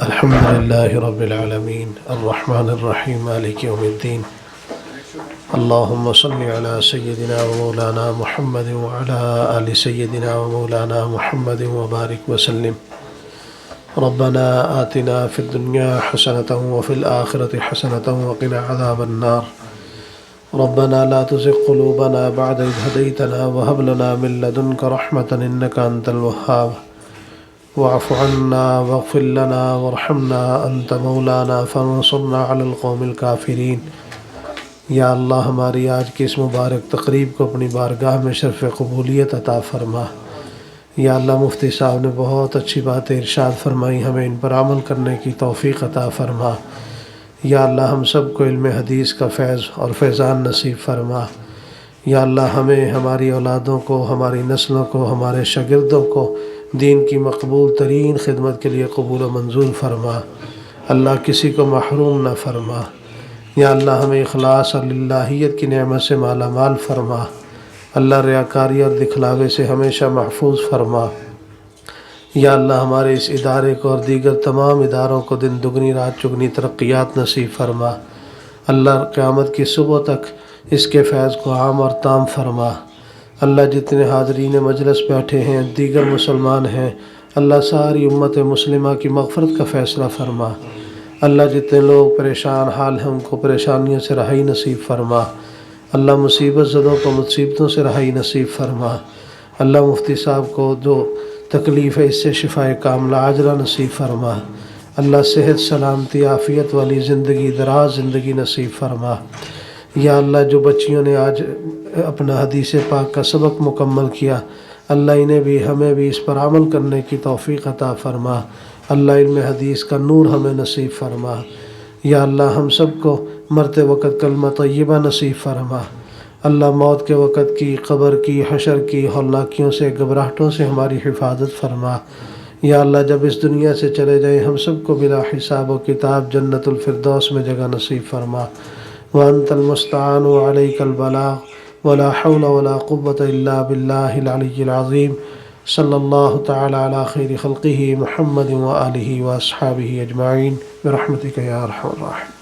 الحمد لله رب العالمين الرحمن الرحيم مالك يوم الدين اللهم صل على سيدنا ومولانا محمد وعلى آل سيدنا ومولانا محمد وبارك وسلم. ربنا آتنا في الدنيا حسنة وفي الآخرة حسنة وقنا عذاب النار. ربنا لا تزغ قلوبنا بعد إذ هديتنا وهب لنا من لدنك رحمة إنك أنت الوهاب. واعف عنا واغفر لنا وارحمنا أنت مولانا فانصرنا على القوم الكافرين. یا اللہ ہماری آج کی اس مبارک تقریب کو اپنی بارگاہ میں شرف قبولیت عطا فرما. یا اللہ مفتی صاحب نے بہت اچھی باتیں ارشاد فرمائی، ہمیں ان پر عمل کرنے کی توفیق عطا فرما. یا اللہ ہم سب کو علم حدیث کا فیض اور فیضان نصیب فرما. یا اللہ ہمیں، ہماری اولادوں کو، ہماری نسلوں کو، ہمارے شاگردوں کو دین کی مقبول ترین خدمت کے لیے قبول و منظور فرما. اللہ کسی کو محروم نہ فرما. یا اللہ ہمیں اخلاص اور للہیت کی نعمت سے مالا مال فرما. اللہ ریاکاری اور دکھلاوے سے ہمیشہ محفوظ فرما. یا اللہ ہمارے اس ادارے کو اور دیگر تمام اداروں کو دن دگنی رات چگنی ترقیات نصیب فرما. اللہ قیامت کی صبح تک اس کے فیض کو عام اور تام فرما. اللہ جتنے حاضرین مجلس بیٹھے ہیں، دیگر مسلمان ہیں، اللہ ساری امت مسلمہ کی مغفرت کا فیصلہ فرما. اللہ جتنے لوگ پریشان حال ہیں ان کو پریشانیوں سے رہائی نصیب فرما. اللہ مصیبت زدوں کو مصیبتوں سے رہائی نصیب فرما. اللہ مفتی صاحب کو جو تکلیف ہے اس سے شفائے کاملہ عاجلہ نصیب فرما. اللہ صحت سلامتی عافیت والی زندگی، دراز زندگی نصیب فرما. یا اللہ جو بچیوں نے آج اپنا حدیث پاک کا سبق مکمل کیا، اللہ انہیں بھی ہمیں بھی اس پر عمل کرنے کی توفیق عطا فرما. اللہ علم حدیث کا نور ہمیں نصیب فرما. یا اللہ ہم سب کو مرتے وقت کلمہ طیبہ نصیب فرما. اللہ موت کے وقت کی، قبر کی، حشر کی ہولناکیوں سے، گھبراہٹوں سے ہماری حفاظت فرما. یا اللہ جب اس دنیا سے چلے جائیں ہم سب کو بلا حساب و کتاب جنت الفردوس میں جگہ نصیب فرما. وانت المستعان وعلیک البلاغ ولا حول ولا قوة الا باللہ العلی العظیم. صلی اللہ تعالی علی خیر خلقہ محمد وآلہ واصحابہ اجمعین برحمتک یا ارحم الراحمین.